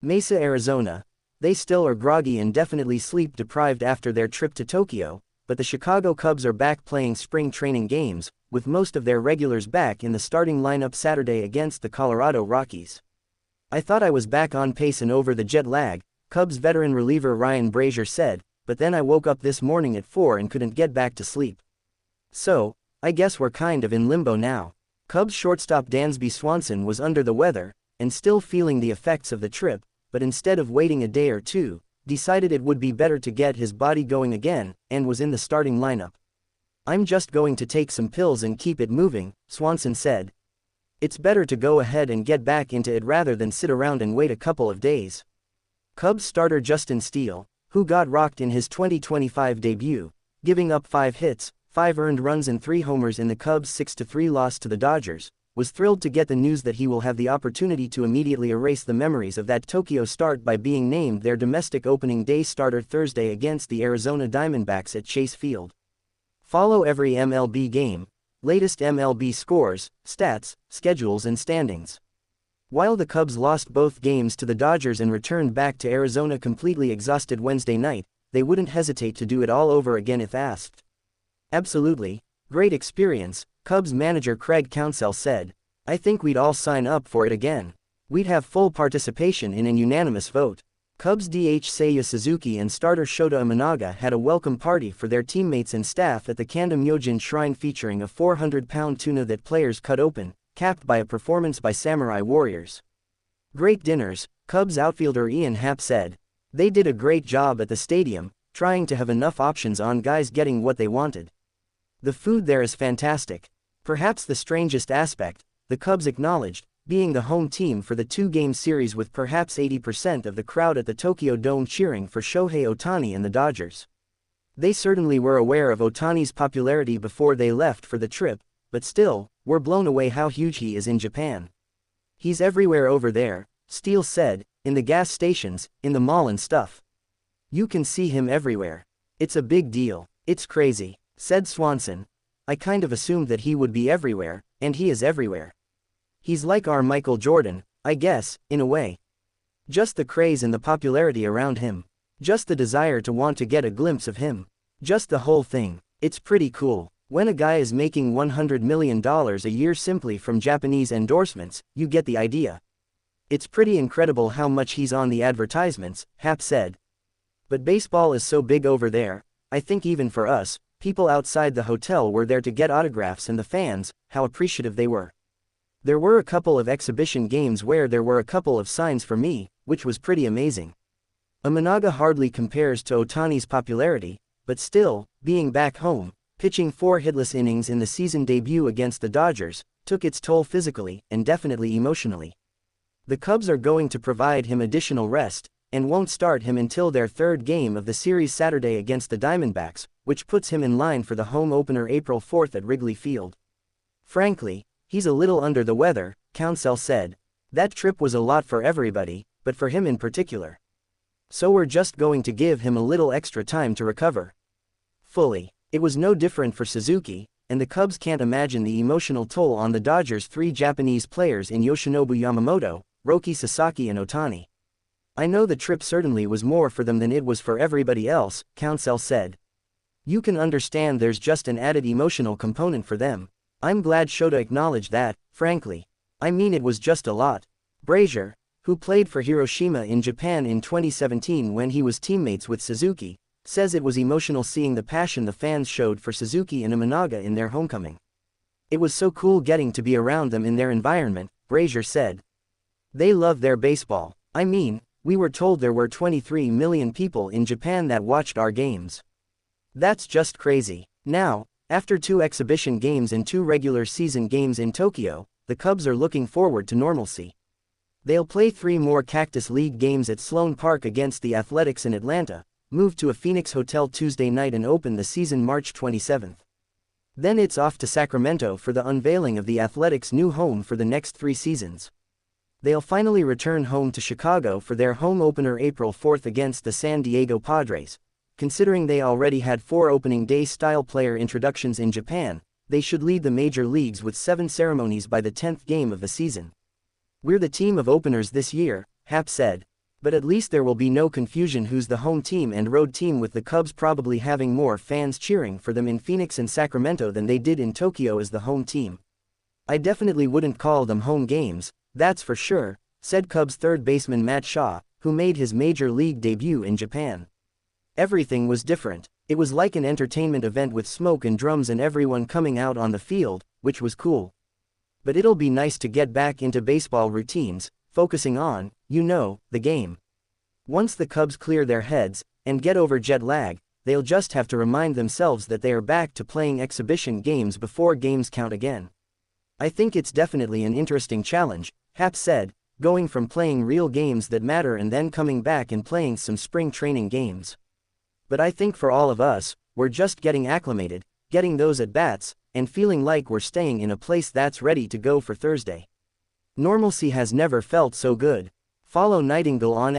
Mesa, Arizona. They still are groggy and definitely sleep-deprived after their trip to Tokyo, but the Chicago Cubs are back playing spring training games, with most of their regulars back in the starting lineup Saturday against the Colorado Rockies. I thought I was back on pace and over the jet lag, Cubs veteran reliever Ryan Brazier said, but then I woke up this morning at 4 and couldn't get back to sleep. So, I guess we're kind of in limbo now. Cubs shortstop Dansby Swanson was under the weather, and still feeling the effects of the trip, but instead of waiting a day or two, decided it would be better to get his body going again, and was in the starting lineup. "I'm just going to take some pills and keep it moving," Swanson said. "It's better to go ahead and get back into it rather than sit around and wait a couple of days." Cubs starter Justin Steele, who got rocked in his 2025 debut, giving up 5 hits, 5 earned runs and 3 homers in the Cubs' 6-3 loss to the Dodgers, was thrilled to get the news that he will have the opportunity to immediately erase the memories of that Tokyo start by being named their domestic opening day starter Thursday against the Arizona Diamondbacks at Chase Field. Follow every MLB game, latest MLB scores, stats, schedules and standings. While the Cubs lost both games to the Dodgers and returned back to Arizona completely exhausted Wednesday night, they wouldn't hesitate to do it all over again if asked. "Absolutely, great experience," Cubs manager Craig Counsell said. "I think we'd all sign up for it again. We'd have full participation in an unanimous vote." Cubs DH Seiya Suzuki and starter Shota Imanaga had a welcome party for their teammates and staff at the Kanda Myojin Shrine featuring a 400-pound tuna that players cut open, capped by a performance by Samurai Warriors. "Great dinners," Cubs outfielder Ian Happ said. "They did a great job at the stadium, trying to have enough options on guys getting what they wanted. The food there is fantastic. Perhaps the strangest aspect," the Cubs acknowledged, being the home team for the 2-game series with perhaps 80% of the crowd at the Tokyo Dome cheering for Shohei Ohtani and the Dodgers. They certainly were aware of Ohtani's popularity before they left for the trip, but still, were blown away how huge he is in Japan. "He's everywhere over there," Steele said, "in the gas stations, in the mall and stuff. You can see him everywhere. It's a big deal. It's crazy," said Swanson. "I kind of assumed that he would be everywhere, and he is everywhere. He's like our Michael Jordan, I guess, in a way. Just the craze and the popularity around him. Just the desire to want to get a glimpse of him. Just the whole thing. It's pretty cool. When a guy is making $100 million a year simply from Japanese endorsements, you get the idea. It's pretty incredible how much he's on the advertisements," Happ said. "But baseball is so big over there, I think even for us, people outside the hotel were there to get autographs and the fans, how appreciative they were. There were a couple of exhibition games where there were a couple of signs for me, which was pretty amazing." Imanaga hardly compares to Ohtani's popularity, but still, being back home, pitching 4 hitless innings in the season debut against the Dodgers, took its toll physically and definitely emotionally. The Cubs are going to provide him additional rest, and won't start him until their 3rd game of the series Saturday against the Diamondbacks, which puts him in line for the home opener April 4 at Wrigley Field. "Frankly, he's a little under the weather," Counsell said. "That trip was a lot for everybody, but for him in particular. So we're just going to give him a little extra time to recover fully." It was no different for Suzuki, and the Cubs can't imagine the emotional toll on the Dodgers' 3 Japanese players in Yoshinobu Yamamoto, Roki Sasaki and Ohtani. "I know the trip certainly was more for them than it was for everybody else," Counsell said. "You can understand there's just an added emotional component for them. I'm glad Shota acknowledged that, frankly. I mean it was just a lot." Brazier, who played for Hiroshima in Japan in 2017 when he was teammates with Suzuki, says it was emotional seeing the passion the fans showed for Suzuki and Imanaga in their homecoming. "It was so cool getting to be around them in their environment," Brazier said. "They love their baseball. I mean, we were told there were 23 million people in Japan that watched our games. That's just crazy." Now, after 2 exhibition games and 2 regular season games in Tokyo, the Cubs are looking forward to normalcy. They'll play 3 more Cactus League games at Sloan Park against the Athletics in Atlanta, move to a Phoenix hotel Tuesday night and open the season March 27. Then it's off to Sacramento for the unveiling of the Athletics' new home for the next 3 seasons. They'll finally return home to Chicago for their home opener April 4 against the San Diego Padres. Considering they already had 4 opening day-style player introductions in Japan, they should lead the major leagues with 7 ceremonies by the 10th game of the season. "We're the team of openers this year," Happ said. But at least there will be no confusion who's the home team and road team, with the Cubs probably having more fans cheering for them in Phoenix and Sacramento than they did in Tokyo as the home team. I definitely wouldn't call them home games, that's for sure, said Cubs third baseman Matt Shaw, who made his major league debut in Japan. Everything was different. It was like an entertainment event with smoke and drums and everyone coming out on the field, which was cool. But it'll be nice to get back into baseball routines, focusing on, the game. Once the Cubs clear their heads and get over jet lag, they'll just have to remind themselves that they are back to playing exhibition games before games count again. I think it's definitely an interesting challenge, Happ said, going from playing real games that matter and then coming back and playing some spring training games. But I think for all of us, we're just getting acclimated, getting those at-bats, and feeling like we're staying in a place that's ready to go for Thursday. Normalcy has never felt so good. Follow Nightingale on